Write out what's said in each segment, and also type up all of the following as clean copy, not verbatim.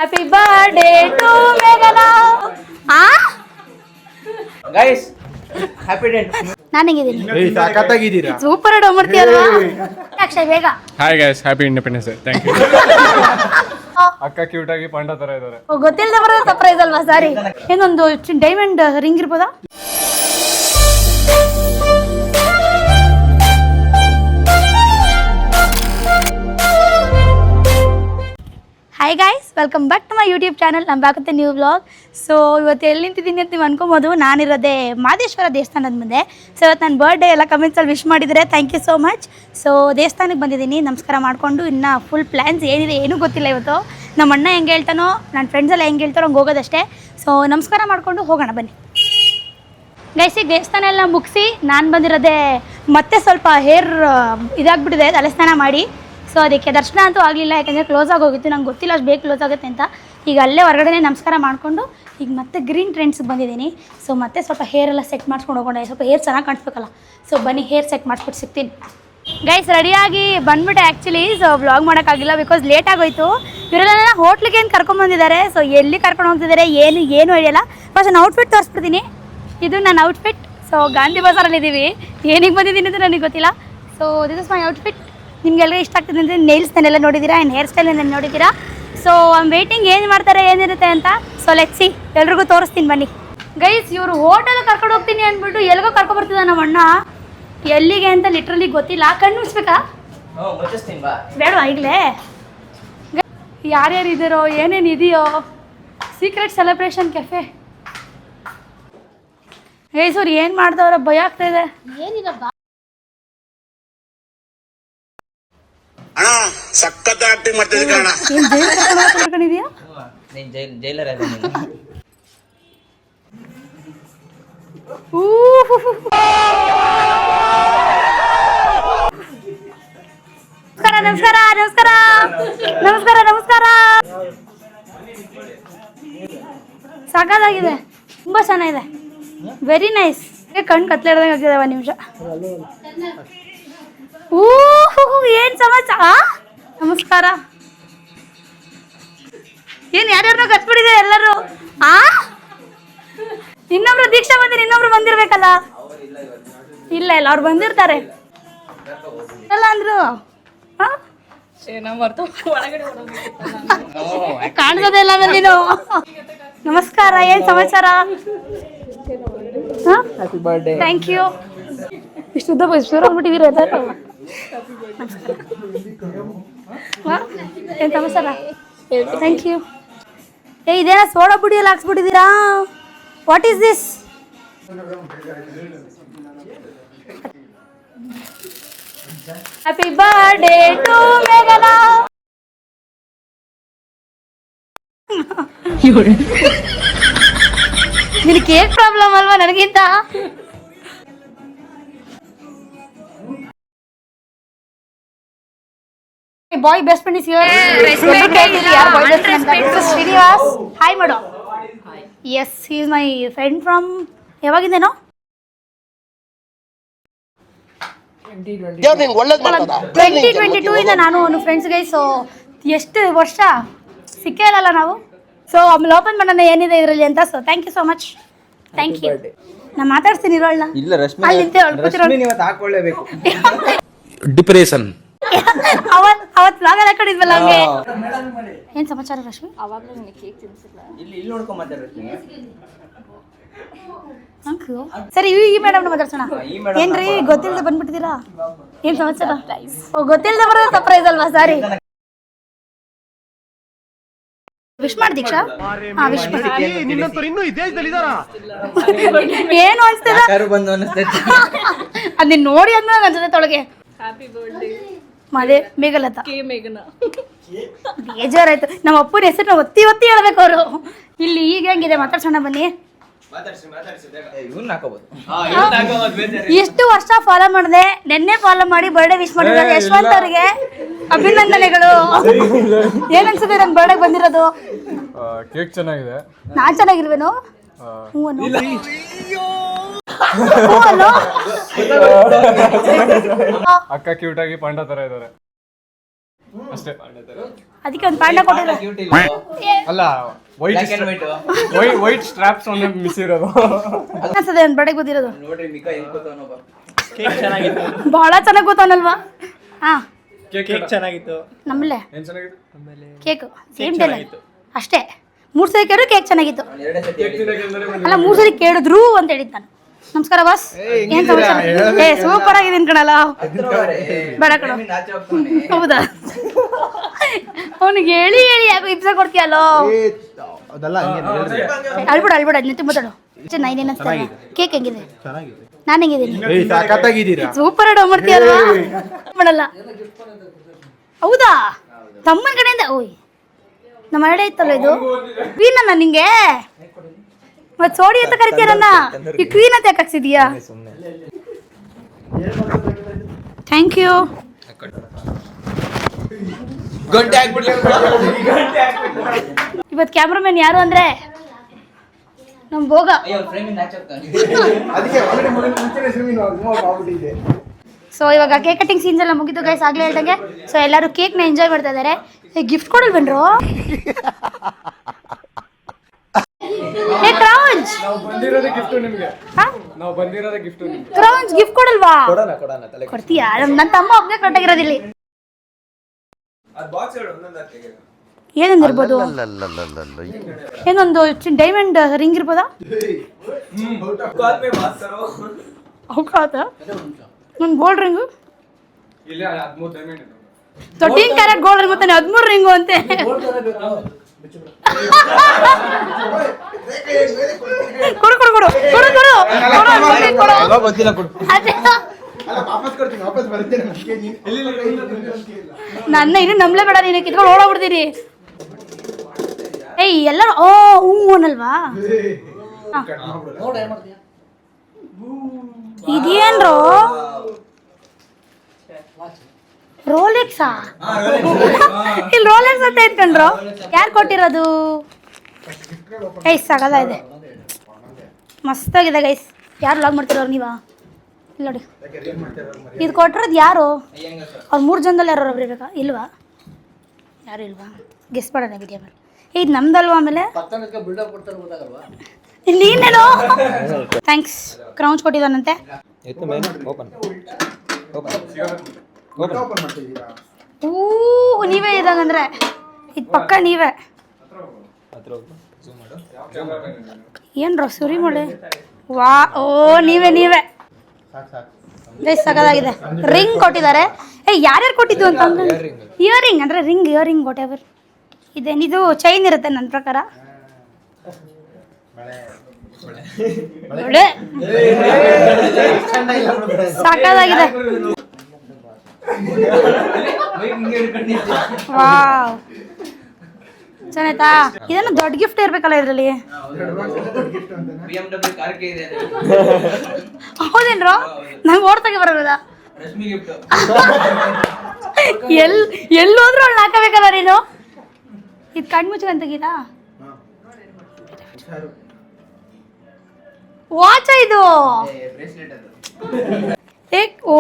Happy birthday to ಮೇಘನಾ. Guys happy day. ನಾನು ಹೆಂಗಿದ್ದೀನಿ? ಸಾಕಾಗಿದ್ದೀರಾ? ಸೂಪರ್ ಡೋ ಮಾಡ್ತೀಯಲ್ವಾ ಅಕ್ಷಯ್? ಬೇಗ hi guys, happy independence day. Thank you. ಅಕ್ಕ ಕ್ಯೂಟ್ ಆಗಿ ಪಾಂಡ ತರ ಇದ್ದಾರೆ. ಗೊತ್ತಿಲ್ಲದೆ ಬರೋದು ಸರ್ಪ್ರೈಸ್ ಅಲ್ವಾ? ಸಾರಿ. ಏನೊಂದು ಡೈಮಂಡ್ ರಿಂಗ್ ಇರ್ಬೋದಾ? Hi guys, welcome back to my YouTube channel. ನಾನು ಬಾಕತ್ತೆ ನ್ಯೂ ವ್ಲಾಗ್. ಸೊ ಇವತ್ತು ಎಲ್ಲಿ ನಿಂತಿದ್ದೀನಿ ಅಂತ ನೀವು ಅನ್ಕೊಬೋದು. ನಾನಿರೋದೇ ಮಹದೇಶ್ವರ ದೇವಸ್ಥಾನದ ಮುಂದೆ. ಸೊ ಇವತ್ತು ನನ್ನ ಬರ್ಡೇ ಎಲ್ಲ ಕಮೆಂಟ್ಸಲ್ಲಿ ವಿಶ್ ಮಾಡಿದರೆ thank you so much. So ದೇವಸ್ಥಾನಕ್ಕೆ ಬಂದಿದ್ದೀನಿ, ನಮಸ್ಕಾರ ಮಾಡಿಕೊಂಡು ಇನ್ನು ಫುಲ್ ಪ್ಲ್ಯಾನ್ಸ್ ಏನಿದೆ ಏನೂ ಗೊತ್ತಿಲ್ಲ. ಇವತ್ತು ನಮ್ಮ ಅಣ್ಣ ಹೆಂಗೆ ಹೇಳ್ತಾನೋ, ನನ್ನ ಫ್ರೆಂಡ್ಸ್ ಎಲ್ಲ ಹೆಂಗೆ ಹೇಳ್ತಾರೋ ಹಂಗೆ ಹೋಗೋದಷ್ಟೇ. ಸೊ ನಮಸ್ಕಾರ ಮಾಡಿಕೊಂಡು ಹೋಗೋಣ ಬನ್ನಿ ಗೈಸಿಗೆ. ದೇವಸ್ಥಾನ ಎಲ್ಲ ಮುಗಿಸಿ ನಾನು ಬಂದಿರೋದೇ ಮತ್ತೆ ಸ್ವಲ್ಪ ಹೇರ್ ಇದಾಗ್ಬಿಟ್ಟಿದೆ ತಲೆ ಸ್ನಾನ ಮಾಡಿ. ಸೊ ಅದಕ್ಕೆ ದರ್ಶನ ಅಂತೂ ಆಗಲಿಲ್ಲ, ಯಾಕಂದರೆ ಕ್ಲೋಸ್ ಆಗೋಗಿತ್ತು. ನಂಗೆ ಗೊತ್ತಿಲ್ಲ ಅಷ್ಟು ಬೇಗ ಕ್ಲೋಸ್ ಆಗುತ್ತೆ ಅಂತ. ಈಗ ಅಲ್ಲೇ ಹೊರಗಡೆ ನಮಸ್ಕಾರ ಮಾಡಿಕೊಂಡು ಈಗ ಮತ್ತೆ ಗ್ರೀನ್ ಟ್ರೆಂಡ್ಸ್ಗೆ ಬಂದಿದ್ದೀನಿ. ಸೊ ಮತ್ತೆ ಸ್ವಲ್ಪ ಹೇರೆಲ್ಲ ಸೆಟ್ ಮಾಡಿಸ್ಕೊಂಡು ಹೋಗೋಣ, ಸ್ವಲ್ಪ ಹೇರ್ ಚೆನ್ನಾಗಿ ಕಾಣಿಸ್ಬೇಕಲ್ಲ. ಸೊ ಬನ್ನಿ ಹೇರ್ ಸೆಟ್ ಮಾಡಿಸ್ಬಿಟ್ಟು ಸಿಗ್ತೀನಿ ಗೈಸ್. ರೆಡಿಯಾಗಿ ಬಂದ್ಬಿಟ್ಟೆ ಆ್ಯಕ್ಚುಲಿ. ಸೊ ವ್ಲಾಗ್ ಮಾಡೋಕ್ಕಾಗಿಲ್ಲ ಬಿಕಾಸ್ ಲೇಟ್ ಆಗೋಯ್ತು. ಇವರೆಲ್ಲ ಹೋಟ್ಲಿಗೆ ಏನು ಕರ್ಕೊಂಡ್ಬಂದಿದ್ದಾರೆ. ಸೊ ಎಲ್ಲಿ ಕರ್ಕೊಂಡು ಹೋಗ್ತಿದ್ದಾರೆ ಏನು ಹಿಡಿಯಲ್ಲ. ಫಸ್ಟ್ ನಾನು ಔಟ್ಫಿಟ್ ತೋರಿಸ್ಬಿಡ್ತೀನಿ. ಇದು ನನ್ನ ಔಟ್ಫಿಟ್. ಸೊ ಗಾಂಧಿ ಬಜಾರಲ್ಲಿದ್ದೀವಿ. ಏನಿಗೆ ಬಂದಿದ್ದೀನಿ ಅಂತ ನನಗೆ ಗೊತ್ತಿಲ್ಲ. So this is my outfit. ನಿಮಗೆಲ್ಲ ಇಷ್ಟ ಆಗ್ತದೆ ಅಂದರೆ ನೇಲ್ಸ್ನೆಲ್ಲ ನೋಡಿದ್ದೀರಾ, ಆ್ಯಂಡ್ ಹೇರ್ ಸ್ಟೈಲನ್ನ ನೋಡಿದ್ದೀರಾ. ಸೊ ಐಮ್ ವೇಟಿಂಗ್ ಏನು ಮಾಡ್ತಾರೆ ಏನಿರುತ್ತೆ ಅಂತ. ಸೊ ಲೆಟ್ಸ್ ಸಿ, ಎಲ್ರಿಗೂ ತೋರಿಸ್ತೀನಿ ಬನ್ನಿ ಗೈಸ್. ಇವರು ಹೋಟೆಲ್ ಕರ್ಕೊಂಡು ಹೋಗ್ತೀನಿ ಅಂದ್ಬಿಟ್ಟು ಎಲ್ಗೋ ಕರ್ಕೊಬರ್ತಿದ್ದ ನಮ್ಮ ಅಣ್ಣ. ಎಲ್ಲಿಗೆ ಅಂತ ಲಿಟ್ರಲಿ ಗೊತ್ತಿಲ್ಲ. ಕಣ್ಣು ಮುಚ್ಬೇಕಾ ಬೇಡವಾ ಈಗಲೇ? ಯಾರ್ಯಾರು ಇದ್ದೀರೋ ಏನೇನು ಇದೆಯೋ. Secret celebration cafe. ಗೈಸ್ ಅವ್ರು ಏನು ಮಾಡ್ದವ್ರ ಭಯ ಆಗ್ತಾಯಿದೆ. ಏನಿಲ್ಲ ಸಖತ್ ಆಕ್ಟಿಂಗ್ ಮಾಡ್ತಿದ್ದೆ ಕಣ. ಕರ್ಕೊಂಡಿದ್ಯಾ? ಜೈಲರ್ ನಮಸ್ಕಾರ ನಮಸ್ಕಾರ ನಮಸ್ಕಾರ ನಮಸ್ಕಾರ. ಸಾಕಾಗಿದೆ, ತುಂಬಾ ಚೆನ್ನಾಗಿದೆ, ವೆರಿ ನೈಸ್. ಕಣ್ಣು ಕತ್ಲಾಡ್ದಂಗೆ ಆಗ್ತಿದೆ. ಒಂದು ನಿಮಿಷ. ಏನ್ ಸಮಾಚಾರ? ನಮಸ್ಕಾರ. ಏನ್ ಯಾರ್ಯಾರನ್ನೋ ಕಚ್ಬಿಟ್ಟಿದೆ ಎಲ್ಲರೂ. ಇನ್ನೊಬ್ರು ದೀಕ್ಷಾ ಬಂದಿರ, ಇನ್ನೊಬ್ರು ಬಂದಿರ್ಬೇಕಲ್ಲ. ಇಲ್ಲ ಇಲ್ಲ ಅವ್ರು ಬಂದಿರ್ತಾರೆ ಅಲ್ಲ ಅಂದ್ರು. ಕಾಣಿಸೋದೇ ಇಲ್ಲ ಆಮೇಲೆ ನೀನು. ನಮಸ್ಕಾರ, ಏನ್ ಸಮಾಚಾರ? Thank you. ಇಷ್ಟು ಉದ್ದ ಆಗ್ಬಿಟ್ಟಿದ್ದೀರ ಎಲ್ಲರೂ. ಏನು ಸಮಾಚಾರ? Thank you. ಇದೇನ ಸೋಡಾ ಪುಡಿಯಲ್ಲಿ ಹಾಕ್ಸ್ಬಿಟ್ಟಿದ್ದೀರಾ? What is this? Happy birthday to ಮೇಘನಾ. ನಿನಗೆ ಕೇಕ್ ಪ್ರಾಬ್ಲಮ್ ಅಲ್ವಾ ನನಗಿಂತ? Boy best friend is here. Srinivas hi ಮಾಡು. Yes, he is my friend from ಯಾವಾಗಿಂದೇನೋ 2022 ಇಂದ ನಾನು ಅವನು ಫ್ರೆಂಡ್ಸ್ ಗೈ. ಸೊ ಎಷ್ಟು ವರ್ಷ ಸಿಕ್ಕೇ ಇಲ್ಲಲ್ಲ ನಾವು. ಸೊ ಆಮೇಲೆ ಓಪನ್ ಮಾಡೋಣ ಏನಿದೆ ಇದರಲ್ಲಿ ಅಂತ. So thank you so much. Thank you. ನಾನು ಮಾತಾಡ್ತೀನಿ ಇರೋಳ್ನ. ಇಲ್ಲ ರಶ್ಮಿ ಹಾಕೊಳ್ಳೇಬೇಕು. ಡಿಪ್ರೆಷನ್ ಅವತ್ ವ್ಲಾಗ್ ಎಲ್ಲ ಹಾಕೊಂಡಿದ್ವಲ್ಲ ಹಂಗೆ. ಏನ್ ಸಮಾಚಾರ ರಶ್ಮಿ? ಅವಾಗಲೇ ನಿಮಗೆ ಕೇಕ್ ತಿನ್ಸಿಲ್ಲ. ಇಲ್ಲಿ ನೋಡ್ಕೊಂಡ್ ಮಾತಾಡ್ತೀನಿ. ಸರಿ ಈ ಮೇಡಮ್ ಮಾತಾಡ್ಸೋಣ. ಏನ್ರಿ ಗೊತ್ತಿಲ್ಲದೆ ಬಂದ್ಬಿಟ್ಟಿದ್ದೀರಾ? ಏನ್ ಸಮಾಚಾರ? ಗೊತ್ತಿಲ್ಲದೆ ಬರೋದು ಸರ್ಪ್ರೈಸ್ ಅಲ್ವಾ? ಸಾರಿ. ವಿಶ್ ಮಾಡಿ ದೀಕ್ಷಾ. ವಿಶ್ ಮಾಡಿ. ಏನು ಅನ್ಸ್ತಿಲ್ಲ ಅದನ್ನ ನೋಡಿ ಅಂದ್ಮೇಲೆ ನನ್ನ ಜೊತೆ ತೊಳಗೆ. ಹ್ಯಾಪಿ ಬರ್ಡೇ ಮದೆ ಮೇಘಲತಾ. ಬೇಜಾರಾಯ್ತು. ನಮ್ಮ ಅಪ್ಪನ ಹೆಸರು ಒತ್ತಿ ಒತ್ತಿ ಹೇಳ್ಬೇಕು ಅವರು. ಇಲ್ಲಿ ಈಗ ಹೆಂಗಿದೆ ಮಾತಾಡ್ಸೋಣ ಬನ್ನಿ. ಎಷ್ಟು ವರ್ಷ ಫಾಲೋ ಮಾಡಿದೆ, ನೆನ್ನೆ ಫಾಲೋ ಮಾಡಿ ಬರ್ಡೇ ವಿಶ್ ಮಾಡಿದ್ದಾರೆ ಯಶವಂತ್ ಅವರಿಗೆ. ಅಭಿನಂದನೆಗಳು. ಏನ್ ಅನ್ಸುತ್ತೆ ನನ್ ಬರ್ಡೇ ಬಂದಿರೋದು? ಕೇಕ್ ಚೆನ್ನಾಗಿದೆ. ನಾನ್ ಚೆನ್ನಾಗಿರ್ವೇನು? ಅಕ್ಕ ಕ್ಯೂಟ್ ಆಗಿ ಪಾಂಡ ತರ ಇದ್ದಾರೆ. ಅಷ್ಟೇ. ಅದಕ್ಕೆ ಒಂದು ಪಾಂಡ ಕೊಟ್ಟಿರೋ ಕ್ಯೂಟ್ ಇಲ್ಲ ಅಲ್ಲ black and white white straps ಒಂದೇ ಮಿಸ್ ಇರೋದು. ಅನ್ಸದೆ ಒಂದು ಬಡೆಗೆ ಗೊತ್ತಿರೋದು ನೋಡ್ರಿ ಮಿಕಾ ಹೆಂಗ್ ಕೂತವನೊಬ್ಬ. ಬಹಳ ಚೆನ್ನಾಗಿ ಗೊತ್ತಾನಲ್ವಾ? ಹಾ ಕೇಕ್ ಚೆನ್ನಾಗಿತ್ತು. ನಮ್ಮಲ್ಲೇ ಏನ್ ಚೆನ್ನಾಗಿತ್ತು? ಕೇಕ್ ಸೇಮ್ ಡೇಲೆ ಅಷ್ಟೇ. 3 ಸರಿ ಕೇಳಿದ್ರು ಕೇಕ್ ಚೆನ್ನಾಗಿತ್ತು. ಅವ್ನು ಎರಡೇ ಸತಿ ಹೇಳಿದ್ದು. ಅಲ್ಲ 3 ಸರಿ ಕೇಳಿದ್ರು ಅಂತ ಹೇಳಿದ್ದು ನಾನು. ನಮಸ್ಕಾರ ಬಾಸ್, ಏನ್ ಸಮಾಚಾರ? ಏ ಸೂಪರ್ ಆಗಿದ್ದೀನಿ ಕಣಲ್ಲ. ಬೇಡ ಕಣ. ನಾಚೆ ಹೋಗ್ತಾನೆ. ಹೌದಾ? ಅವನಿಗೆ ಹೇಳಿ ಹೇಳಿ ಯಾಕೋ ಹಿಂಸೆ ಕೊಡ್ತೀಯಲ್ಲೋ. ಅಳ್ಬಿಡ ಅದನ್ನ ತುಂಬತಾಳು. ಚೆನ್ನಾಗಿ ಅನಿಸ್ತಾರೆ. ಕೇಕ್ ಹೆಂಗಿದೆ? ನಾನು ಹೆಂಗಿದ್ದೀನಿ? ಸಖತ್ತಾಗಿದ್ದೀರಾ. ಸೂಪರ್ ಡೋ ಮಾಡ್ತೀಯಲ್ವಾ? ಮಾಡಲ್ಲ. ಹೌದಾ? ತಮ್ಮನ ಕಡೆಯಿಂದ ಓಯ್ ನಮ್ಮ ಹರಡೆ ಇತ್ತಲ್ಲ ಇದು. ಕ್ವೀನ್ ಅನ್ನ ನಿಂಗೆ ಮತ್ ಸೋಡಿ ಅಂತ ಕರಿತೀರನ್ನ ಈ ಕ್ವೀನ್ ಅಂತ ಯಾಕೆ ಹಾಕ್ಸಿದೀಯಾ? Thank you. ಗಂಟೆ ಹಾಕ್ಬಿಡ್ಲಿ. ಇವತ್ತು ಕ್ಯಾಮ್ರಾಮನ್ ಯಾರು ಅಂದ್ರೆ ನಮ್ ಭೋಗ. ಅಯ್ಯೋ ಫ್ರೇಮಿಂದ ನಾಚೆ ಹೋಗ್ತಾನೆ. ಸೊ ಇವಾಗ ಕೇಕ್ ಕಟಿಂಗ್ ಸೀನ್ಸ್ ಎಲ್ಲ ಮುಗಿದು ಗೈಸ್ ಆಗ್ಲೇ ಹೇಳ್ದಂಗೆ. ಸೊ ಎಲ್ಲರೂ ಕೇಕ್ನ ಎಂಜಾಯ್ ಮಾಡ್ತಾ ಇದ್ದಾರೆ. ಗಿಫ್ಟ್ ಕೊಡಲ್ ಬನ್ರು. ಏ ಕ್ರೌಂಚ್, ನಾವು ಬಂದಿರೋದೇ ಗಿಫ್ಟ್ ನಿಮ್ಗೆ. ಹಾ ನಾವು ಬಂದಿರೋದೇ ಗಿಫ್ಟ್ ನಿಮ್ಗೆ. ಕ್ರೌಂಚ್ ಗಿಫ್ಟ್ ಕೊಡಲ್ವಾ? ಕೊಡೋಣ ತಲೆ. ಕೊಡ್ತೀಯಾ? ನನ್ನ ತಮ್ಮ ಒಬ್ಬನೇ ಕರೆಕ್ಟಾಗಿರೋದಿಲ್ಲಿ. ಏನೇನಿರ್ಬೋದು? ಏನೊಂದು ಡೈಮಂಡ್ ರಿಂಗ್ ಇರ್ಬೋದಾ? ಅವಕಾತ ಒಂದು ಗೋಲ್ಡ್ ರಿಂಗು, ಇಲ್ಲಿ 13 ಡೈಮಂಡ್ ಇದೆ. 13 ಕ್ಯಾರೆಟ್ ಗೋಲ್ಡ್ ರಿಂಗ್ ಮತ್ತೆ 13 ರಿಂಗು ಅಂತೆ. ಕೊಡು ಕೊಡು ಕೊಡು ಕೊಡು ಕೊಡು ಕೊಡು ಗೊತ್ತಿಲ್ಲ ಕೊಡು. ಅದೇ ನನ್ನ ಇನ್ನು ನಂಬಲೇ ಬೇಡ, ನೀನು ಕಿತ್ಕೊಂಡು ಓಡೋಗ್ಬಿಡ್ತೀರಿ. ಏಯ್ ಎಲ್ಲರೂ ಓ ಹೂವನಲ್ವಾ? ಇದೇನ್ರೋ ರೋಲೆಕ್ಸಾ? ಇಲ್ಲಿ ರೋಲೆಕ್ಸ್ ಅಂತ ಇಟ್ಕೊಂಡ್ರು. ಯಾರು ಕೊಟ್ಟಿರೋದು? ಗೈಸ್ ಸಾಗದ ಇದೆ, ಮಸ್ತಾಗಿದೆ ಗೈಸ್. ಯಾರು ಲಾಗ್ ಮಾಡ್ತಿರೋರು ನೀವಾ? ಇಲ್ಲ ನೋಡಿ, ಇದು ಕೊಟ್ಟಿರೋದು ಯಾರು? ಅವ್ರು 3 ಜನದಲ್ಲಿ ಯಾರು ಒಬ್ರು ಇರ್ಬೇಕಾ? ಇಲ್ವಾ? ಯಾರು ಇಲ್ವಾ? ಗೆಸ್ ಮಾಡೋಣ ವಿಡಿಯೋ ಮೇಲೆ. ಇದು ನಮ್ದಲ್ವಾ? ಆಮೇಲೆ ನೀನೇನೋ ಥ್ಯಾಂಕ್ಸ್. ಕ್ರೌನ್ಸ್ ಕೊಟ್ಟಿದ್ದಾನಂತೆ. ನೀವೇ ಇದಾಗಂದ್ರೆ ಇದು ಪಕ್ಕ ನೀವೇ. ಏನ್ರ ಸುರಿ ಮಾಡಿ ವಾ. ಓ ನೀವೇ ಗೈಸ್ ಸಗದಾಗಿದೆ. ರಿಂಗ್ ಕೊಟ್ಟಿದ್ದಾರೆ. ಯಾರ್ಯಾರು ಕೊಟ್ಟಿದ್ದು ಅಂತ ಅಂದ್ರೆ ಇಯರಿಂಗ್ ಅಂದ್ರೆ ಇಯರಿಂಗ್ ವಾಟ್ ಎವರ್. ಇದೇನಿದು ಚೈನ್ ಇರುತ್ತೆ ನನ್ನ ಪ್ರಕಾರ. ಸಾಕಾಗಿದೆ. ವಾವ್ ಚೆನ್ನಾಯ್ತಾ? ಇದನ್ನು ದೊಡ್ಡ ಗಿಫ್ಟ್ ಇರ್ಬೇಕಲ್ಲ ಇದರಲ್ಲಿ. BMW ಕಾರ್ಗೆ ಇದೆ. ಹೌದೇನ್ರೋ? ನಂಗೆ ಓಡ್ತಾಗೆ ಬರೋಲ್ಲ. ರಶ್ಮಿ ಗಿಫ್ಟ್. ಎಲ್ಲೋದ್ರೂ ಅವಳು ಹಾಕಬೇಕಲ್ಲ ನೀನು. ಇದು ಕಣ್ಮುಚ್ಕೊಂಡ್ ತೆಗೀತಾ? ವಾಚ ಇದು. ಬ್ರೇಸ್ಲೆಟ್ ಅದು. ಓ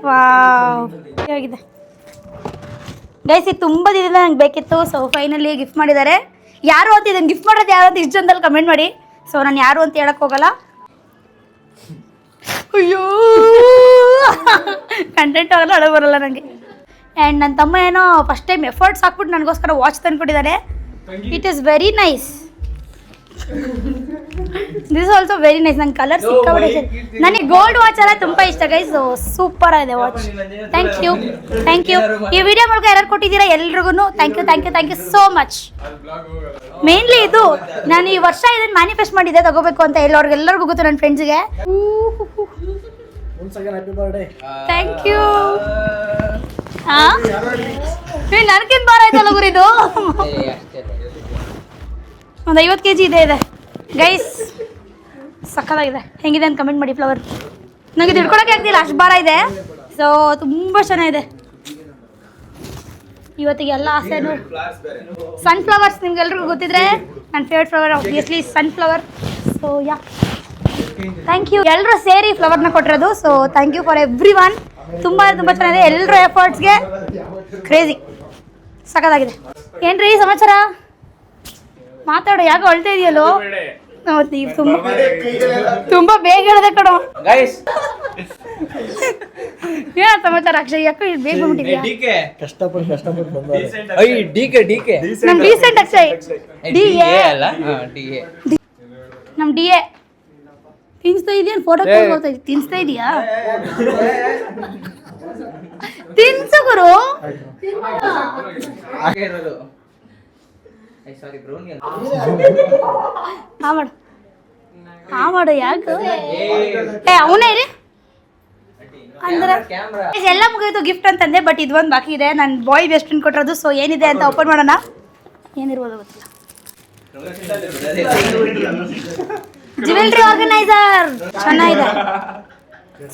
ವಾವ್ ಹೇಗಿದೆ ಗೈಸ್. ಇದು ತುಂಬ ದಿನದಿಂದ ನಂಗೆ ಬೇಕಿತ್ತು. ಸೊ ಫೈನಲಿ ಗಿಫ್ಟ್ ಮಾಡಿದ್ದಾರೆ. ಯಾರು ಅಂತ ಇದನ್ನು ಗಿಫ್ಟ್ ಮಾಡೋದು ಯಾರು ಅಂತ ಇಷ್ಟು ಜನದಲ್ಲಿ ಕಮೆಂಟ್ ಮಾಡಿ. ಸೊ ನಾನು ಯಾರು ಅಂತ ಹೇಳಕ್ ಹೋಗಲ್ಲ. ಅಯ್ಯೋ ಕಂಟೆಂಟ್ ಆಗಲ್ಲ, ಅಳ ಬರಲ್ಲ ನನಗೆ. ಆ್ಯಂಡ್ ನನ್ನ ತಮ್ಮ ಏನೋ ಫಸ್ಟ್ ಟೈಮ್ ಎಫರ್ಟ್ಸ್ ಹಾಕ್ಬಿಟ್ಟು ನನಗೋಸ್ಕರ ವಾಚ್ ತಂದುಕೊಟ್ಟಿದ್ದಾರೆ. It is very nice. This also very nice. ನಂಗೆ ಕಲರ್ ಸಿಕ್ಕಾಬಿಟ್ಟೆ. ನನಗೆ ಗೋಲ್ಡ್ ವಾಚ್ ಎಲ್ಲ ತುಂಬ ಇಷ್ಟ ಗೈಸ್. ಸೂಪರ್ ಆಗಿದೆ ವಾಚ್. Thank you. ಈ ವಿಡಿಯೋ ಮೂಲಕ ಯಾರು ಕೊಟ್ಟಿದ್ದೀರಾ ಎಲ್ರಿಗೂ thank you so much. Mainly ಇದು ನಾನು ಈ ವರ್ಷ ಇದನ್ನು ಮ್ಯಾನಿಫೆಸ್ಟ್ ಮಾಡಿದ್ದೆ ತಗೋಬೇಕು ಅಂತ ಎಲ್ಲರಿಗೂ ಗೊತ್ತು, ನನ್ನ ಫ್ರೆಂಡ್ಸ್ಗೆ. Thank you. ನನಗಿಂತ ಬಾರ ಆಯ್ತಲ್ಲ ಗುರಿದು. ಒಂದು 50 kg ಇದೆ ಗೈಸ್. ಸಕ್ಕತ್ತಾಗಿದೆ. ಹೆಂಗಿದೆ ಅಂತ ಕಮೆಂಟ್ ಮಾಡಿ. ಫ್ಲವರ್ ನನಗೆ ತಿಳ್ಕೊಳಕ್ಕೆ ಆಗ್ತಿಲ್ಲ, ಅಷ್ಟು ಭಾರ ಇದೆ. ಸೊ ತುಂಬ ಚೆನ್ನಾಗಿದೆ. ಇವತ್ತಿಗೆ ಎಲ್ಲ ಆಸೆನು ಸನ್ಫ್ಲವರ್ಸ್. ನಿಮ್ಗೆಲ್ರಿಗೂ ಗೊತ್ತಿದ್ರೆ ನನ್ನ favourite flower obviously sunflower. So yeah thank you. ಎಲ್ಲರೂ ಸೇರಿ ಫ್ಲವರ್ನ ಕೊಟ್ಟಿರೋದು. So thank you for everyone. ತುಂಬ ಚೆನ್ನಾಗಿದೆ. ಎಲ್ಲರ ಎಫರ್ಟ್ಸ್ಗೆ ಕ್ರೇಜಿ ಸಖತ್ತಾಗಿದೆ. ಏನ್ರಿ ಸಮಾಚಾರ? ಮಾತಾಡು. ಯಾಕೆ ಅಳ್ತಾ ಇದೆಯಲ್ಲೋ? ನೀವು ತುಂಬ ಬೇಗ ಹೇಳಿದೆ ಕಣೋ. ಗೈಸ್ ಏನ ಸಮಾಚಾರ ಅಕ್ಷಯ್? ಯಾಕೋ ಇದು ಬೇಗ ಬಂದ್ಬಿಟ್ಟಿದ್ಯಾ? ಡಿಕೆ ಕಷ್ಟಪಟ್ಟು ಬಂದ ಐ ಡಿಕೆ ನಮ್ ರೀಸೆಂಟ್ ಅಕ್ಷಯ್ ಡಿಎ ಅಲ್ಲ ಡಿಎ ನಮ್ ಡಿ ಎ ತಿನ್ಸ್ತಾ ಇದೆಯಾ? ಫೋಟೋ ಹೋಗ್ತಾ ಇದೀಯ? ತಿನ್ಸ್ತಾ ಇದೀಯಾ? ತಿನ್ಸು ಗುರು. ಹಾಗೆ ಇರೋದು. ಐ ಸಾರಿ ಬ್ರೌನಿ ಅಂತ. ಹಾ ಮಾಡು ಯಾಕೆ? ಅವನೇ ಇರಿ ಅಂದ್ರೆ ಎಲ್ಲ ಮುಗಿದು ಗಿಫ್ಟ್ ಅಂತಂದೆ. ಬಟ್ ಇದೊಂದು ಬಾಕಿ ಇದೆ. ನನ್ನ ಬಾಯ್ ಬೆಸ್ಟ್ ಫ್ರೆಂಡ್ ಕೊಟ್ಟಿರೋದು. ಸೊ ಏನಿದೆ ಅಂತ ಓಪನ್ ಮಾಡೋಣ. ಏನಿರ್ಬೋದು ಗೊತ್ತಿಲ್ಲ. ಜ್ಯುವೆಲ್ರಿ ಆರ್ಗನೈಸರ್ ಚೆನ್ನಾಗಿದೆ,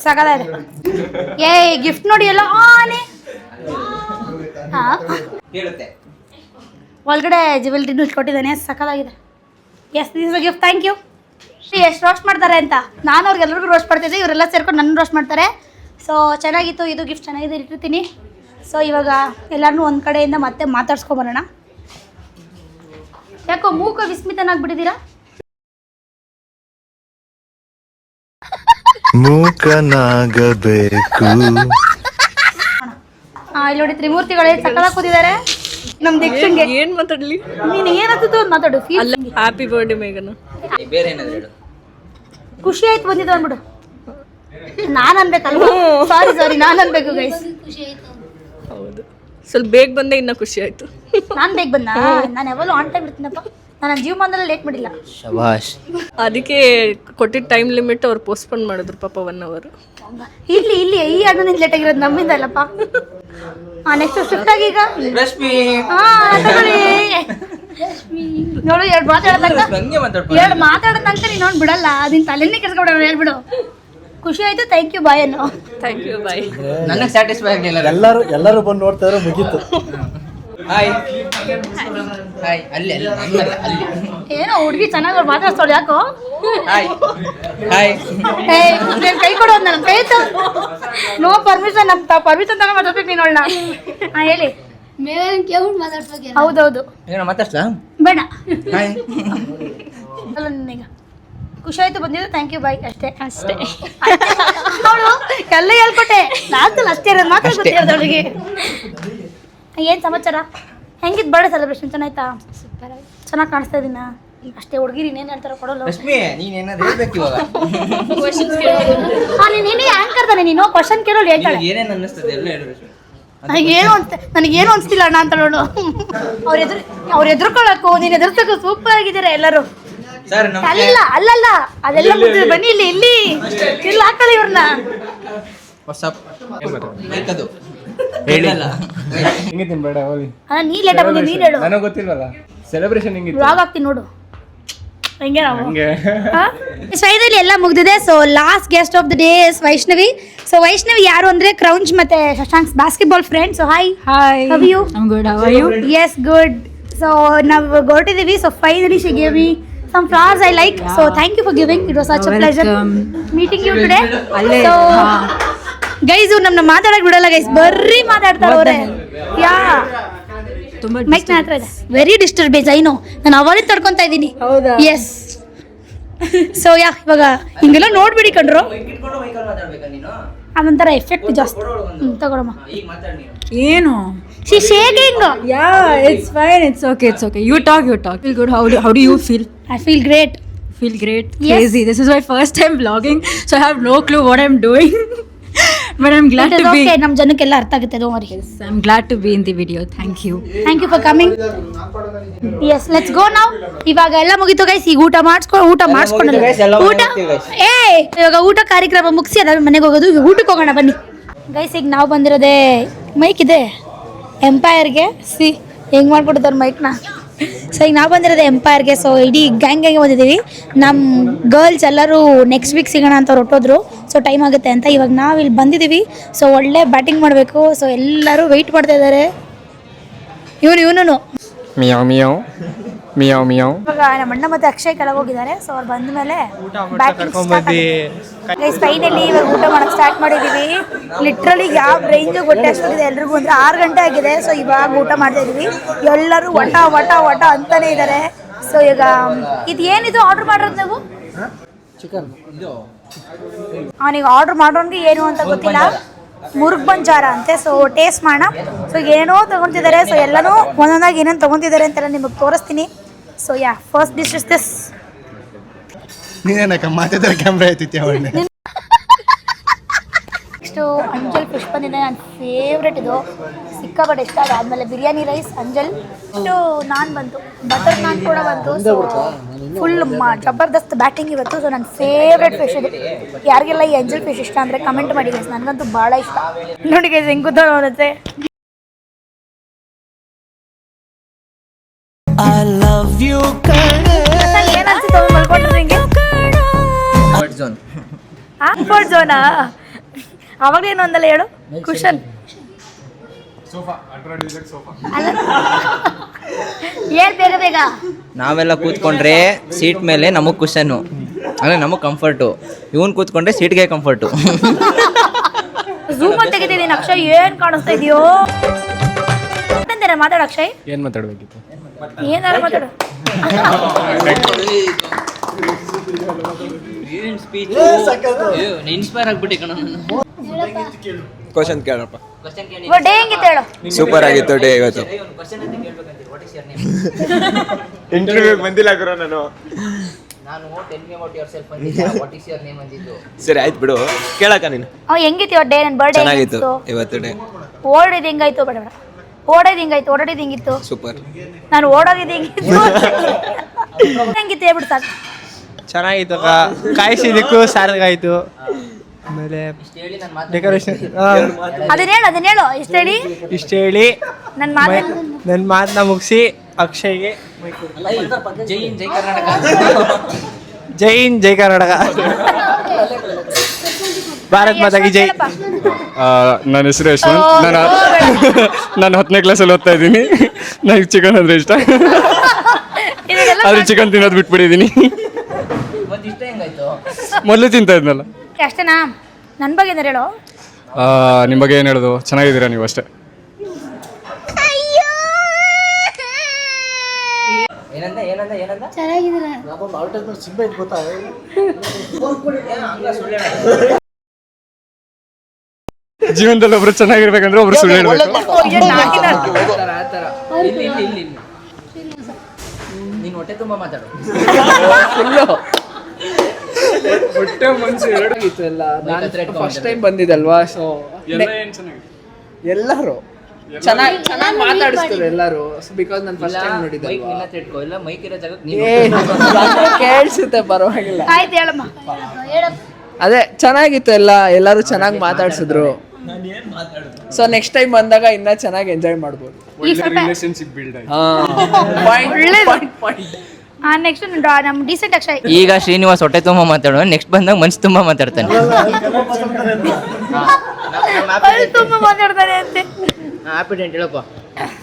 ಸಗದಾಗಿದೆ. ಏ ಗಿಫ್ಟ್ ನೋಡಿ ಎಲ್ಲ ಆನೆ. ಹೇಳುತ್ತೆ ಒಳಗಡೆ ಜ್ಯುವೆಲ್ರಿನೂ ಕೊಟ್ಟಿದ್ದಾನೆ, ಸಖತ್ತಾಗಿದೆ. Yes this is gift. Thank you. ಎಷ್ಟು ರೋಸ್ಟ್ ಮಾಡ್ತಾರೆ ಅಂತ ನಾನು ಅವ್ರಿಗೆಲ್ಲರಿಗೂ ರೋಸ್ಟ್ ಮಾಡ್ತಿದ್ದೆ. ಇವರೆಲ್ಲ ಸೇರ್ಕೊಂಡು ನನ್ನ ರೋಸ್ಟ್ ಮಾಡ್ತಾರೆ. ಸೊ ಚೆನ್ನಾಗಿತ್ತು. ಇದು ಗಿಫ್ಟ್ ಚೆನ್ನಾಗಿದೆ, ಇಟ್ಟಿರ್ತೀನಿ. ಸೊ ಇವಾಗ ಎಲ್ಲರನ್ನೂ ಒಂದು ಕಡೆಯಿಂದ ಮತ್ತೆ ಮಾತಾಡ್ಸ್ಕೊಂಬರೋಣ. ಯಾಕೋ ಮೂಕ ವಿಸ್ಮಿತನಾಗ್ಬಿಟ್ಟಿದ್ದೀರಾ? ಮೂಕನಾಗಬೇಕು. ಇಲ್ಲಿ ನೋಡಿ ತ್ರಿಮೂರ್ತಿಗಳೇ ಸಕ್ಕದಾಗಿ ಕೂತಿದ್ದಾರೆ. ನಮ್ ದೀಕ್ಷನ್ಗೆ ಏನ್ ಮಾತಾಡ್ಲಿ? ನೀನು ಏನಂತದ್ದು ಒಂದು ಮಾತಾಡು. ಅಲ್ಲ, ಹ್ಯಾಪಿ ಬರ್ಡೇ ಮೇಘನ. ಬೇರೆ ಏನಾದ್ರು ಹೇಳು. ಖುಷಿ ಆಯ್ತು ಬಂದಿದ್ದು ಅಂದ್ಬಿಡು. ನಾನು ಅನ್ಬೇಕಲ್ವಾ? ಸಾರಿ ನಾನು ಅನ್ಬೇಕು ಗೈಸ್. ಹೌದು, ಸ್ವಲ್ಪ ಬೇಗ ಬಂದೆ, ಇನ್ನ ಖುಷಿ ಆಯ್ತು. ನಾನು ಬೇಗ ಬಂದ. ನಾನು ಯಾವಾಗಲೂ ಆನ್ ಟೈಮ್ ಇರ್ತೀನಪ್ಪ. ನಾನು ಜೀವಮಾನದಲ್ಲಿ ಲೇಟ್ ಮಾಡಿಲ್ಲ. ಶಬಾಷ್. ಅದಕ್ಕೆ ಕೊಟ್ಟಿದ್ದ ಟೈಮ್ ಲಿಮಿಟ್ ಅವ್ರು ಪೋಸ್ಟ್ಪೋನ್ ಮಾಡಿದ್ರು ಪಾಪ 1 hour. ಇಲ್ಲಿ ಈ ಅಣ್ಣನಿಂದ ಲೇಟ್ ಆಗಿರೋದು ನಮ್ಮಿಂದ ಅಲ್ಲಪ್ಪ. ನೆಕ್ಸ್ಟ್ ಶಿಫ್ಟ್ ಆಗಿ ಈಗ ರಶ್ಮಿ ತಗೊಳ್ಳಿ. ನೋಡು ಎರಡು ಹಂಗೆ ಮಾತಾಡೋ ತನಕ ನೀನು ನೋಡಿ ಬಿಡಲ್ಲ. ಅದನ್ನ ತಲೆನೇ ಕೆಡ್ಸ್ಕೊಬಿಡ. ಹೇಳ್ಬಿಡು ಖುಷಿ ಆಯ್ತು, ಥ್ಯಾಂಕ್ ಯು, ಬಾಯ್ ಅನ್ನೋ. ಥ್ಯಾಂಕ್ ಯು, ಬಾಯ್. ನನಗೆ ಸ್ಯಾಟಿಸ್ಫೈ ಆಗಲಿಲ್ಲ. ಎಲ್ಲರೂ ಬಂದು ನೋಡ್ತಾ ಇದ್ರೆ ಮುಗೀತು. Hi hi. ಅಲ್ಲಿ ಏನೋ ಹುಡುಗಿ ಚೆನ್ನಾಗಿ ಮಾತಾಡ್ಸೋಳು. ಯಾಕೋ ಹಾಯ್ ಹಾಯ್. ಕೈ ಕೊಡೋದು ನನ್ನ ಕೈ ನೋ ಪರ್ಮಿಷನ್. ನಮ್ಮ ಪರ್ಮಿಷನ್ ತಗೊಂಡು ಮಾತಾಡ್ಬೇಕು ನೀನು. ಒಳ್ಳ ಹೇಳಿ. ಹೌದೌದು, ಏನೋ ಮಾತಾಡ್ಸ್ಲಾ? ಬೇಡ. ಹಾಯ್. ಅಲ್ಲ ನಿನ್ನೀಗ ಖುಷಿ ಆಯ್ತು ಬಂದಿದ್ದು. ಥ್ಯಾಂಕ್ ಯು, ಬಾಯ್. ಅಷ್ಟೇ ಅವಳು ಎಲ್ಲ ಹೇಳ್ಕೊಟ್ಟೆ. ಲಾಸ್ಟಲ್ಲಿ ಅಷ್ಟೇ ಇರೋದು ಮಾತ್ರ ಗೊತ್ತಿರೋದು ಅವಳಿಗೆ. ಏನು ಸಮಾಚಾರ? ಹೆಂಗಿತ್ತು ಬರ್ಡೇ ಸೆಲೆಬ್ರೇಷನ್? ಚೆನ್ನಾಯ್ತಾ? ಚೆನ್ನಾಗಿ ಕಾಣಿಸ್ತಾ ಇದೀನ ಅಷ್ಟೇ. ಹುಡುಗಿರು ಇನ್ನೇನು ಹೇಳ್ತಾರ ಕೊಡೋಲ್ಲ. ರಶ್ಮಿ ನೀನ್ ಏನಾದ್ರು ಹೇಳ್ಬೇಕು ಇವಾಗ. ನೀನೇ ಆ್ಯಂಕರ್ ತಾನೆ ನೀನು. ಕ್ವಶನ್ ಕೇಳೋಳು ಹೇಳ್ತಾಳೆ. ಏನೇನು ಅನ್ನಿಸ್ತದೆ ಎಲ್ಲ ಹೇಳು ರಶ್ಮಿ. ನನಗೇನು ಅನಿಸ್ತಿಲ್ಲ ಅಣ್ಣ ಅಂತ ನೋಡು. ಅವ್ರು ಎದುರ್ಕೊಳ್ಳೋಕ್ಕೂ ನೀನು ಎದುರ್ಸೋಕ್ಕೂ ಸೂಪರ್ ಆಗಿದ್ದೀರಾ ಎಲ್ಲರೂ. ಸರ್ ಅಲ್ಲಲ್ಲ ಅದೆಲ್ಲ ಮುಗಿದ್ರೆ ಬನ್ನಿ ಇಲ್ಲಿ ಹಾಕೊಳ್ಳಿ ಇವ್ರನ್ನ. ಅದು ಹೇಳಿಲ್ಲ. ಹೆಂಗಿದ್ದೀನಿ ಬೇಡ ಹೋಗಿ. ನೀ ಲೇಟ್ ಬಂದಿ, ನೀನು ಹೇಳು. ನನಗೆ ಗೊತ್ತಿಲ್ವಲ್ಲ ಸೆಲೆಬ್ರೇಷನ್ ಹೆಂಗಿತ್ತು. ವ್ಲಾಗ್ ಹಾಕ್ತೀನಿ ನೋಡು. ಹೆಂಗೆ ನಾವು ಹಂಗೆ ಫೈನಲಿ ಎಲ್ಲ ಮುಗ್ದಿದೆ. So last guest of the day is Vaishnavi. So Vaishnavi ಯಾರು ಅಂದ್ರೆ ಕ್ರೌಂಚ್ ಮತ್ತೆ Shashank basketball friend. So hi. How you? I'm good. How are you? Yes, good. So ನಾವು ಹೊರಟಿದ್ದೀವಿ. So finally she gave me some flowers I like. So thank you for giving. It was such a pleasure meeting you today. So guys ನಮ್ಮನ್ನ ಮಾತಾಡಕ್ ಬಿಡಲ್ಲ guys. ಬರ್ರಿ ಮಾತಾಡ್ತಾರೆ ಅವರೇ. ಯಾ mic ನನ್ನ ಹತ್ರ ಇದೆ. ವೆರಿ ಡಿಸ್ಟರ್ಬೇನ್ಸ್. ಐನೋ ನಾನು ಅವರೇ ತಡ್ಕೊಂತಾ ಇದ್ದೀನಿ. ಎಸ್. ಸೊ ಇವಾಗ ಹಿಂಗೆಲ್ಲ ನೋಡ್ಬಿಡಿ ಕಣ್ರು. ಅದೊಂಥರ ಎಫೆಕ್ಟ್ ಜಾಸ್ತಿ. ತಗೊಳಮ್ಮ. ಏನು? She's shaking. Yeah, it's fine. It's okay. You talk. Feel good. How do you feel? I feel great. Feel great. Yes. Crazy. This is my first time vlogging, so I have no clue what I'm doing. But I'm glad to be. Okay, ನಮ್ಮ ಜನಕ್ಕೆಲ್ಲ ಅರ್ಥ ಆಗುತ್ತೆ. Don't worry. Yes, I'm glad to be in the video. Thank you. Thank you for coming. Yes, let's go now. ಇವಾಗ ಎಲ್ಲ ಮುಗಿತು guys. ಈಗ ಊಟ ಮಾಡಿಸ್ಕೊಂಡು ಇವಾಗ ಊಟ ಕಾರ್ಯಕ್ರಮ ಮುಗಿಸಿ ಅದಾದ್ಮೇಲೆ ಮನೆಗೆ ಹೋಗೋದು. ಈಗ ಊಟಕ್ಕೆ ಹೋಗೋಣ ಬನ್ನಿ ಗೈಸ್. ಈಗ ನಾವು ಬಂದಿರೋದೇ ಮೈಕ್ ಇದೆ ಎಂಪೈರ್ಗೆ. ಹೆಂಗೆ ಮಾಡ್ಕೊಡ್ತಾರೆ ಮೈಕ್ನ. ಸೊ ಈಗ ನಾವು ಬಂದಿರೋದು ಎಂಪೈರ್ಗೆ. ಸೊ ಇಡೀ ಗ್ಯಾಂಗ್ ಬಂದಿದ್ದೀವಿ. ನಮ್ಮ ಗರ್ಲ್ಸ್ ಎಲ್ಲರೂ ನೆಕ್ಸ್ಟ್ ವೀಕ್ ಸಿಗೋಣ ಅಂತ ಹೊರಟೋದ್ರು. ಸೊ ಟೈಮ್ ಆಗುತ್ತೆ ಅಂತ ಇವಾಗ ನಾವು ಇಲ್ಲಿ ಬಂದಿದ್ದೀವಿ. ಸೊ ಒಳ್ಳೆ ಬ್ಯಾಟಿಂಗ್ ಮಾಡಬೇಕು. ಸೊ ಎಲ್ಲರೂ ವೆಯ್ಟ್ ಮಾಡ್ತಾ ಇದ್ದಾರೆ. ಇವನು ಮಿಯಾವ್ ಮಿಯಾವ್ ಮಿಯಾವ್ ಮಿಯಾವ್. ಇವಾಗ ನಮ್ಮ ಅಣ್ಣ ಮತ್ತೆ ಅಕ್ಷಯ್ ಕೆಳಗೆ ಹೋಗಿದ್ದಾರೆ. ಸೊ ಅವ್ರು ಬಂದ ಮೇಲೆ ಫೈನಲಿ ಇವಾಗ ಊಟ ಮಾಡಕ್ಕೆ ಸ್ಟಾರ್ಟ್ ಮಾಡಿದ್ದೀವಿ. ಲಿಟ್ರಲಿ ಯಾವ ರೇಂಜ್ ಹೊಟ್ಟೆ ಅಷ್ಟಿದೆ ಎಲ್ರಿಗೂ ಅಂದರೆ 6 ಗಂಟೆ ಆಗಿದೆ. ಸೊ ಇವಾಗ ಊಟ ಮಾಡ್ತಾ ಇದೀವಿ. ಎಲ್ಲರೂ ವಟ ವಟ ವಟ ಅಂತಾನೆ ಇದ್ದಾರೆ. ಸೊ ಈಗ ಇದು ಏನಿದು ಆರ್ಡರ್ ಮಾಡಿರೋದು ನಾವು ಚಿಕನ್ ಅವನಿಗೆ ಆರ್ಡರ್ ಮಾಡೋನ್ಗೆ ಏನು ಅಂತ ಗೊತ್ತಿಲ್ಲ. ಮುರುಗ್ ಬಂಜಾರ ಅಂತೆ. ಸೊ ಟೇಸ್ಟ್ ಮಾಡೋಣ. ಸೊ ಏನೋ ತೊಗೊತಿದ್ದಾರೆ. ಸೊ ಎಲ್ಲನೂ ಒಂದೊಂದಾಗಿ ಏನೇನು ತೊಗೊತಿದ್ದಾರೆ ಅಂತೆಲ್ಲ ನಿಮಗೆ ತೋರಿಸ್ತೀನಿ. So yeah first dish is this. ನೀನೇನಕ್ಕ ಮಾತಾಡಿದ್ರೆ ಕ್ಯಾಮ್ರಾ ಐತಿ ಅವಣ್ಣೆ. ನೆಕ್ಸ್ಟು ಅಂಜಲ್ ಫಿಶ್ ಬಂದಿದೆ. ನನ್ನ ಫೇವ್ರೆಟ್ ಇದು, ಸಿಕ್ಕಾಪಟ್ಟೆ ಇಷ್ಟ. ಅದಾದಮೇಲೆ ಬಿರಿಯಾನಿ ರೈಸ್ ಅಂಜಲ್. ಇಷ್ಟು ನಾನ್ ಬಂತು, ಬಟರ್ ನಾನ್ ಕೂಡ ಬಂತು. ಸೊ ಫುಲ್ ಜಬರ್ದಸ್ತ್ ಬ್ಯಾಟಿಂಗ್ ಇವತ್ತು. ಸೊ ನನ್ನ ಫೇವ್ರೆಟ್ ಫಿಶ್ ಇದು. ಯಾರಿಗೆಲ್ಲ ಈ ಅಂಜಲ್ ಫಿಶ್ ಇಷ್ಟ ಅಂದರೆ ಕಮೆಂಟ್ ಮಾಡಿ ಗೈಸ್. ನನಗಂತೂ ಭಾಳ ಇಷ್ಟ. ನೋಡಿ ಗೈಸ್ ಹೆಂಗೆ ಕೂತ್ಕೊಂಡು ಬರುತ್ತೆ. ಏನು ಅನ್ಸುತ್ತೆ ಮಲ್ಕೊಂಡ್ರೆ ನಿಂಗೆ? Zone comfort zona? ಅವಾಗೇನು ಒಂದಲ್ಲ ಹೇಳು. ಕುಶನ್ ಏನ್ ಬೇಗ ಬೇಗ. ನಾವೆಲ್ಲ ಕೂತ್ಕೊಂಡ್ರೆ ಸೀಟ್ ಮೇಲೆ ನಮಗೆ ಕುಷನ್ನು, ಅಂದರೆ ನಮಗೆ ಕಂಫರ್ಟು. ಇವನು ಕೂತ್ಕೊಂಡ್ರೆ ಸೀಟ್ಗೆ ಕಂಫರ್ಟು. ಝೂಮ್ ಅಂತ ತೆಗಿತಿದ್ದೀನಿ. ಅಕ್ಷಯ್ ಏನ್ ಕಾಣಿಸ್ತಾ ಇದೆಯೋ ಮಾತಾಡು ಅಕ್ಷಯ್. ಏನು ಮಾತಾಡಬೇಕಿತ್ತು? ಏನಾರ ಮಾತಾಡು. ಇನ್ಸ್ಪೈರ್ ಆಗ್ಬಿಟ್ಟು ಕಣ ನಾನು. ಕ್ವಶನ್ ಕೇಳಪ್ಪ. ಡೇ ಹೆಂಗಿತ್ತು ಹೇಳು. ಸೂಪರ್ ಆಗಿತ್ತು ಡೇ ಇವತ್ತು. ಇಂಟರ್ವ್ಯೂ ಬಂದಿಲ್ಲ ಗುರು ನಾನು. ಟೆಲ್ ಮಿ ಅಬೌಟ್ ಯುವರ್ಸೆಲ್ಫ್ ಅಂದಿದ್ದೆ. ವಾಟ್ ಇಸ್ ಯುವರ್ ನೇಮ್ ಅಂದಿದ್ದು. ಸರಿ ಆಯ್ತು ಬಿಡು, ಕೇಳಕ್ಕ ನೀನು. ಹೆಂಗಿತ್ತು ಇವತ್ತು ಡೇ? ನನ್ನ ಬರ್ಡೇ ಚೆನ್ನಾಗಿತ್ತು ಇವತ್ತು ಡೇ. ಓಡೋದು ಹೆಂಗಾಯ್ತು? ಬೇಡ ಬೇಡ. ಓಡೋದು ಹೆಂಗಾಯ್ತು? ಓಡೋದು ಹೆಂಗಿತ್ತು? ಸೂಪರ್. ನಾನು ಓಡೋಗಿದ್ದು ಹೆಂಗಿತ್ತು ಹೆಂಗಿತ್ತು ಹೇಳ್ಬಿಟ್ಟು ಸಾಕು. ಚೆನ್ನಾಗಿತ್ತು ಕಾಯಿಸಿದಕ್ಕೂ ಸಾರಿಗಾಯ್ತು. ಆಮೇಲೆ ಡೆಕೋರೇಷನ್ ಅದನ್ನ ಹೇಳು ಇಷ್ಟ ಹೇಳಿ. ಇಷ್ಟು ಹೇಳಿ ನನ್ನ ಮಾತನ್ನ ಮುಗಿಸಿ ಅಕ್ಷಯ್ಗೆ ಜೈ ಹಿಂದ್ ಜೈ ಕರ್ನಾಟಕ. ಜೈ ಹಿಂದ್ ಜೈ ಕರ್ನಾಟಕ, ಭಾರತ್ ಮಾತಾಗಿ ಜೈ. ನನ್ನ ಹೆಸರು ಯಶವಂತ್. ನಾನು 10ನೇ ಕ್ಲಾಸಲ್ಲಿ ಓದ್ತಾ ಇದ್ದೀನಿ. ನನಗೆ ಚಿಕನ್ ಅಂದರೆ ಇಷ್ಟ, ಆದರೆ ಚಿಕನ್ ತಿನ್ನೋದು ಬಿಟ್ಬಿಟ್ಟಿದ್ದೀನಿ. ಇವತ್ತು ಇಷ್ಟ ಹೆಂಗಾಯ್ತು? ಮೊದಲು ತಿಂತಾ ಇದ್ನಲ್ಲ. ಅಷ್ಟೇನಾ? ನನ್ನ ಬಗ್ಗೆ ಏನಾರು ಹೇಳು. ನಿಮ್ಮ ಬಗ್ಗೆ ಏನು ಹೇಳೋದು? ಚೆನ್ನಾಗಿದ್ದೀರಾ ನೀವು ಅಷ್ಟೇ. ಏನಂದ ಏನಂದ ಏನಂದ? ಅಡ್ವರ್ಟೈಸ್ಮೆಂಟ್ ಸಿಂಬ ಇತ್ತು ಗೊತ್ತಾ? ಜೀವನದಲ್ಲಿ ಒಬ್ರು ಚೆನ್ನಾಗಿರ್ಬೇಕಂದ್ರೆ ಒಬ್ರು ಸುಳ್ಳು ಹೇಳ್ಬೇಕು. ಆ ಥರ ಇಲ್ಲಿ ಇಲ್ಲಿ ಇಲ್ಲಿ ಇಲ್ಲಿ ನೀನು ಹೊಟ್ಟೆ ತುಂಬ ಮಾತಾಡು. ಹೊಟ್ಟೆ ಮನ್ಸು ಎರಡಾಗಿತ್ತು ಎಲ್ಲ. ನಾನು ಫಸ್ಟ್ ಟೈಮ್ ಬಂದಿದ್ದಲ್ವಾ, ಸೊ ಎಲ್ಲರೂ ಚೆನ್ನಾಗಿ ಮಾತಾಡಿಸ್ತಾರೆ ಎಲ್ಲರೂ. ಬಿಕಾಸ್ ನಾನು ಫಸ್ಟ್ ಟೈಮ್ ಮೈಕ್ ನೋಡಿದ್ದಲ್ವಾ. ನಿನ್ನ ತಿಟ್ಕೋ, ಇಲ್ಲ ಮೈಕ್ ಇರೋ ಜಾಗಕ್ಕೆ ಕೇಳಿಸುತ್ತೆ, ಪರವಾಗಿಲ್ಲ. ಆಯ್ತು ಹೇಳಮ್ಮ. ಅದೇ ಚೆನ್ನಾಗಿತ್ತು ಎಲ್ಲ, ಎಲ್ಲರೂ ಚೆನ್ನಾಗಿ ಮಾತಾಡ್ಸಿದ್ರು. ಸೊ ನೆಕ್ಸ್ಟ್ ಟೈಮ್ ಬಂದಾಗ ಇನ್ನ ಚೆನ್ನಾಗಿ ಎಂಜಾಯ್ ಮಾಡ್ಬೋದು. ರಿಲೇಶನ್ಶಿಪ್ ಬಿಲ್ಡ್ ಆಯ್ತು. ನೆಕ್ಸ್ಟ್ ನಮ್ಮ ಡೀಸೆಂಟ್ ಅಕ್ಷಯ್. ಈಗ ಶ್ರೀನಿವಾಸ್ ಹೊಟ್ಟೆ ತುಂಬ ಮಾತಾಡೋ, ನೆಕ್ಸ್ಟ್ ಬಂದಾಗ ಮನ್ಸು ತುಂಬ ಮಾತಾಡ್ತಾನೆ. ತುಂಬ ಮಾತಾಡ್ತಾನೆ ಅಂತೆ. ಹ್ಯಾಪಿ ಡೇಟ್ ಹೇಳಪ್ಪ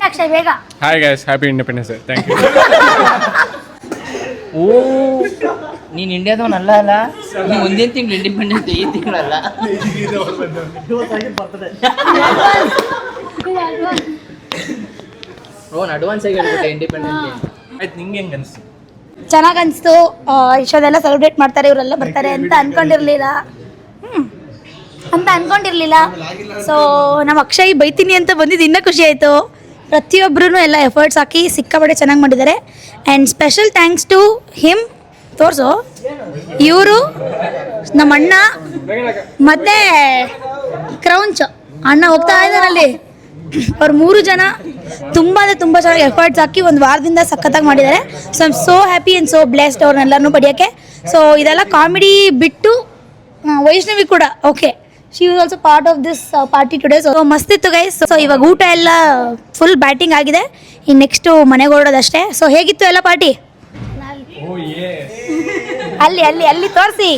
ಅಕ್ಷಯ್ ಬೇಗ. Hi guys, happy independence day. Thank you. ಓ ನೀನು ಇಂಡಿಯಾದವನಲ್ಲ ಅಲ್ಲ? ಮುಂದಿನ ತಿಂಗಳು ಇಂಡಿಪೆಂಡೆನ್ಸ್ ಡೇ, ಈ ತಿಂಗಳಲ್ಲ. ಓನ್ ಅಡ್ವಾನ್ಸ್ ಆಗಿ ಹೇಳ್ಬಿಟ್ಟೆ ಇಂಡಿಪೆಂಡೆನ್ಸ್ ಡೇ. ಆಯ್ತು, ನಿಂಗೆ ಹೆಂಗೆ ಅನಿಸ್ತು? ಚೆನ್ನಾಗಿ ಅನಿಸ್ತು. ಇಷ್ಟೊಂದೆಲ್ಲ ಸೆಲೆಬ್ರೇಟ್ ಮಾಡ್ತಾರೆ, ಇವರೆಲ್ಲ ಬರ್ತಾರೆ ಅಂತ ಅನ್ಕೊಂಡಿರ್ಲಿಲ್ಲ. ಸೊ ನಮ್ಮ ಅಕ್ಷಯ್ ಬೈತೀನಿ ಅಂತ ಬಂದಿದ್ದು ಇನ್ನೂ ಖುಷಿ ಆಯಿತು. ಪ್ರತಿಯೊಬ್ಬರೂ ಎಲ್ಲ ಎಫರ್ಟ್ಸ್ ಹಾಕಿ ಸಿಕ್ಕಾಪಟ್ಟೆ ಚೆನ್ನಾಗಿ ಮಾಡಿದ್ದಾರೆ. And special thanks to him. ತೋರಿಸು. ಇವರು ನಮ್ಮ ಅಣ್ಣ ಮತ್ತು ಕ್ರೌಂಚ್ ಅಣ್ಣ ಹೋಗ್ತಾ ಇದ್ದಾರಲ್ಲಿ. ಅವ್ರು 3 ಜನ ತುಂಬ ಚೆನ್ನಾಗಿ ಎಫರ್ಟ್ಸ್ ಹಾಕಿ ಒಂದು ವಾರದಿಂದ ಸಖತ್ತಾಗಿ ಮಾಡಿದ್ದಾರೆ. So I am so happy and so blessed ಅವ್ರನ್ನೆಲ್ಲರೂ ಪಡೆಯೋಕ್ಕೆ. ಸೊ ಇದೆಲ್ಲ ಕಾಮಿಡಿ ಬಿಟ್ಟು ವೈಷ್ಣವಿ ಕೂಡ okay, she was also part of this party today. So ಮಸ್ತ್ ಇತ್ತು ಗೈಸ್. ಸೊ ಇವಾಗ ಊಟ ಎಲ್ಲ ಫುಲ್ ಬ್ಯಾಟಿಂಗ್ ಆಗಿದೆ. ಇನ್ನು ನೆಕ್ಸ್ಟು ಮನೆಗೆ ಹೊರಡೋದಷ್ಟೇ. ಸೊ ಹೇಗಿತ್ತು ಎಲ್ಲ ಪಾರ್ಟಿ? ಅಲ್ಲಿ ತೋರಿಸಿ.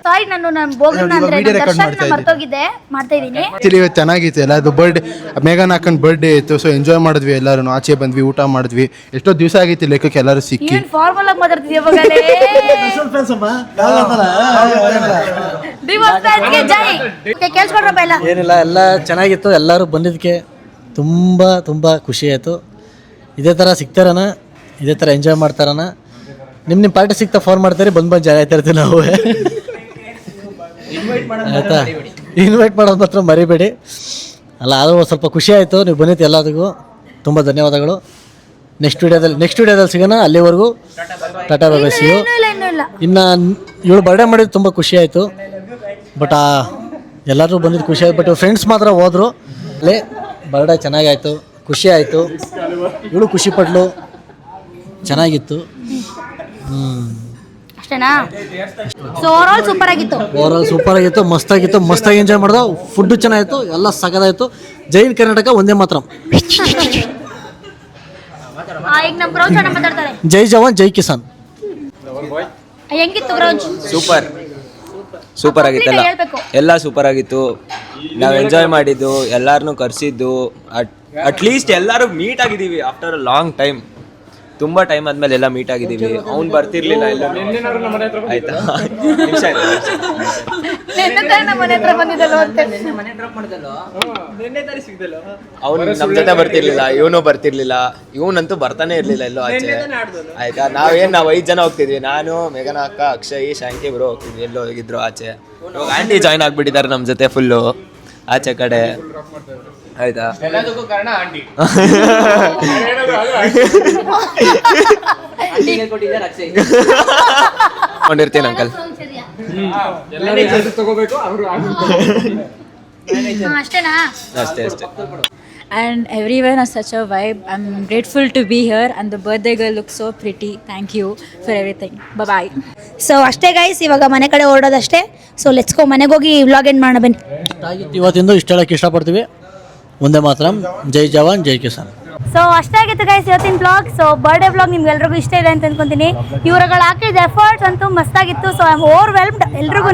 ಸಾರಿ ನಾನು ಬೋಗಣ್ಣ ಅಂದ್ರೆ video record ದರ್ಶನ್ ಮಾಡ್ತಾ ಮರ್ತೋಗಿದ್ದೆ ಮಾಡ್ತಾ ಇದೀನಿ. ಆಕ್ಚುಲಿ ಇವತ್ತು ಚೆನ್ನಾಗಿತ್ತು ಎಲ್ಲ. ಅದು ಬರ್ಡೇ ಮೇಘನ್ ಹಾಕೊಂಡು ಬರ್ಡೇ ಇತ್ತು. ಸೊ ಎಂಜಾಯ್ ಮಾಡಿದ್ವಿ ಎಲ್ಲರೂ. ಆಚೆ ಬಂದ್ವಿ, ಊಟ ಮಾಡಿದ್ವಿ. ಎಷ್ಟೋ ದಿವಸ ಆಗಿತ್ತು ಲೆಕ್ಕಕ್ಕೆ ಎಲ್ಲರೂ ಸಿಕ್ಕಿ. ಏನ್ ಫಾರ್ಮಲ್ ಆಗಿ ಮಾತಾಡ್ತಿದ್ಯಾ ಮಗನೇ? ಕೇಳಿಸ್ಕೊಡ್ರಪ್ಪ ಎಲ್ಲ. ಏನಿಲ್ಲ, ಎಲ್ಲ ಚೆನ್ನಾಗಿತ್ತು. ಎಲ್ಲರೂ ಬಂದಿದ್ದಕ್ಕೆ ತುಂಬ ಖುಷಿ ಆಯಿತು. ಇದೇ ಥರ ಸಿಗ್ತಾರನ, ಇದೇ ಥರ ಎಂಜಾಯ್ ಮಾಡ್ತಾರನ. ನಿಮ್ಮ ಪಾರ್ಟಿ ಸಿಗ್ತಾ ಫೋನ್ ಮಾಡ್ತಾರೆ, ಬಂದು ಜಾಯ್ನ್ ಆಯ್ತಾ ಇರ್ತೀವಿ ನಾವು. ಆಯಿತಾ, ಇನ್ವೈಟ್ ಮಾಡೋದು ಮಾತ್ರ ಮರಿಬೇಡಿ. ಅಲ್ಲ, ಅದು ಸ್ವಲ್ಪ ಖುಷಿ ಆಯಿತು ನೀವು ಬಂದಿದ್ದು ಎಲ್ಲದಕ್ಕೂ. ತುಂಬ ಧನ್ಯವಾದಗಳು. ನೆಕ್ಸ್ಟ್ ವಿಡಿಯೋದಲ್ಲಿ ಸಿಗೋಣ. ಅಲ್ಲಿವರೆಗೂ tata bye bye, see you. ಇನ್ನು ಇವಳು ಬರ್ಡೇ ಮಾಡಿದ್ದು ತುಂಬ ಖುಷಿ ಆಯಿತು. ಬಟ್ ಎಲ್ಲರೂ ಬಂದಿದ್ದು ಖುಷಿ ಆಯ್ತು. ಬಟ್ ಫ್ರೆಂಡ್ಸ್ ಮಾತ್ರ ಹೋದರು. ಅಲ್ಲೇ ಬರ್ಡೇ ಚೆನ್ನಾಗಾಯಿತು, ಖುಷಿ ಆಯಿತು. ಇವಳು ಖುಷಿ ಪಟ್ಲು, ಚೆನ್ನಾಗಿತ್ತು. ಅಷ್ಟೇನಾ? ಸೊ ಓವರಾಲ್ ಸೂಪರ್ ಆಗಿತ್ತು. ಮಸ್ತಾಗಿ ಎಂಜಾಯ್ ಮಾಡ್ದ. ಫುಡ್ಡು ಚೆನ್ನಾಗಿತ್ತು, ಎಲ್ಲ ಸಗದಾಯಿತು. ಜೈನ್ ಕರ್ನಾಟಕ ಒಂದೇ ಮಾತ್ರ. ಈಗ ನಮ್ಮ ಬ್ರೌಚ್ ಅಣ್ಣ ಮಾತಾಡ್ತಾರೆ. ಜೈ ಜವಾನ್ ಜೈ ಕಿಸಾನ್. ಹೆಂಗಿತ್ತು ಬ್ರೌಚ್? ಸೂಪರ್ ಆಗಿತ್ತಲ್ಲ, ಹೇಳ್ಬೇಕು. ಎಲ್ಲ ಸೂಪರ್ ಆಗಿತ್ತು. ನಾವು ಎಂಜಾಯ್ ಮಾಡಿದ್ದು, ಎಲ್ಲಾರನ್ನೂ ಕರೆಸಿದ್ದು. ಅಟ್ಲೀಸ್ಟ್ ಎಲ್ಲರೂ ಮೀಟ್ ಆಗಿದ್ದೀವಿ ಆಫ್ಟರ್ ಅ ಲಾಂಗ್ ಟೈಮ್. ತುಂಬ ಟೈಮ್ ಆದ್ಮೇಲೆ ಎಲ್ಲ ಮೀಟ್ ಆಗಿದ್ದೀವಿ. ಅವ್ನು ಬರ್ತಿರ್ಲಿಲ್ಲ ಎಲ್ಲ. ಆಯ್ತಾ, ನಿಮಿಷ ಅವ್ನು ನಮ್ಮ ಜೊತೆ ಬರ್ತಿರ್ಲಿಲ್ಲ, ಇವನು ಬರ್ತಿರ್ಲಿಲ್ಲ. ಇವನಂತೂ ಬರ್ತಾನೆ ಇರ್ಲಿಲ್ಲ ಎಲ್ಲೋ ಆಚೆ. ಆಯ್ತಾ, ನಾವು 5 ಜನ ಹೋಗ್ತಿದ್ವಿ. ನಾನು, ಮೇಘನ ಅಕ್ಕ, ಅಕ್ಷಯ್, ಶಾಂತಿ ಬ್ರೋ ಹೋಗ್ತಿದ್ವಿ. ಎಲ್ಲೋ ಹೋಗಿದ್ರು ಆಚೆ. ಇವಾಗ ಆಂಟಿ ಜಾಯ್ನ್ ಆಗ್ಬಿಟ್ಟಿದ್ದಾರೆ ನಮ್ಮ ಜೊತೆ ಫುಲ್ಲು ಆಚೆ ಕಡೆ. ಆಯ್ತಾ, ಕೊಂಡಿರ್ತೀನಿ ಅಂಕಲ್. ಅಷ್ಟೇನಾ? ಅಷ್ಟೇ. And everyone has such a vibe. I'm grateful to be here, and the birthday girl looks so pretty. Thank you for everything. Bye bye. So ಅಷ್ಟೇ ಗೈಸ್, ಇವಾಗ ಮನೆ ಕಡೆ ಹೊರಡೋದಷ್ಟೇ. ಸೊ ಲೆಟ್ಸ್ ಗೋ, ಮನೆಗೆ ಹೋಗಿ ವ್ಲಾಗ್ ಎಂಡ್ ಮಾಡೋಣ ಬನ್ನಿ. ಇವತ್ತಿಂದು ಇಷ್ಟ ಹೇಳಕ್ಕೆ ಇಷ್ಟಪಡ್ತೀವಿ. ಒಂದೇ ಮಾತ್ರ, ಜೈ ಜವಾನ್ ಜೈ ಕಿಸಾನ್. ಸೊ ಅಷ್ಟೇ ಆಗಿತ್ತು ಗೈಸ್ ಇವತ್ತಿನ ವ್ಲಾಗ್. ಸೊ ಬರ್ಡೇ ವ್ಲಾಗ್ ನಿಮ್ಗೆಲ್ರಿಗೂ ಇಷ್ಟ ಇದೆ ಅಂತ ಅನ್ಕೊಂತೀನಿ. ಇವ್ರುಗಳು ಹಾಕಿದ ಎಫರ್ಟ್ಸ್ ಅಂತೂ ಮಸ್ತಾಗಿತ್ತು. ಸೊ ಐ ಆಮ್ ಓವರ್ವೆಲ್ಮ್ಡ್ ಎಲ್ರಿಗೂ.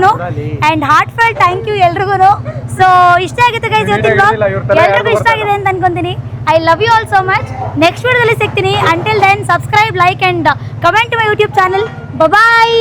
And heartfelt thank you ಎಲ್ರಿಗೂ. ಸೊ ಇಷ್ಟ ಆಗಿತ್ತು ಗೈಸ್ ಇವತ್ತಿನ ವ್ಲಾಗ್. ಎಲ್ರಿಗೂ ಇಷ್ಟ ಆಗಿದೆ ಅಂತ ಅನ್ಕೊಂತೀನಿ. I love you all so much. Next ವಿಡಿಯೋದಲ್ಲಿ ಸಿಗ್ತೀನಿ. Until then subscribe, like and comment my YouTube channel. Bye.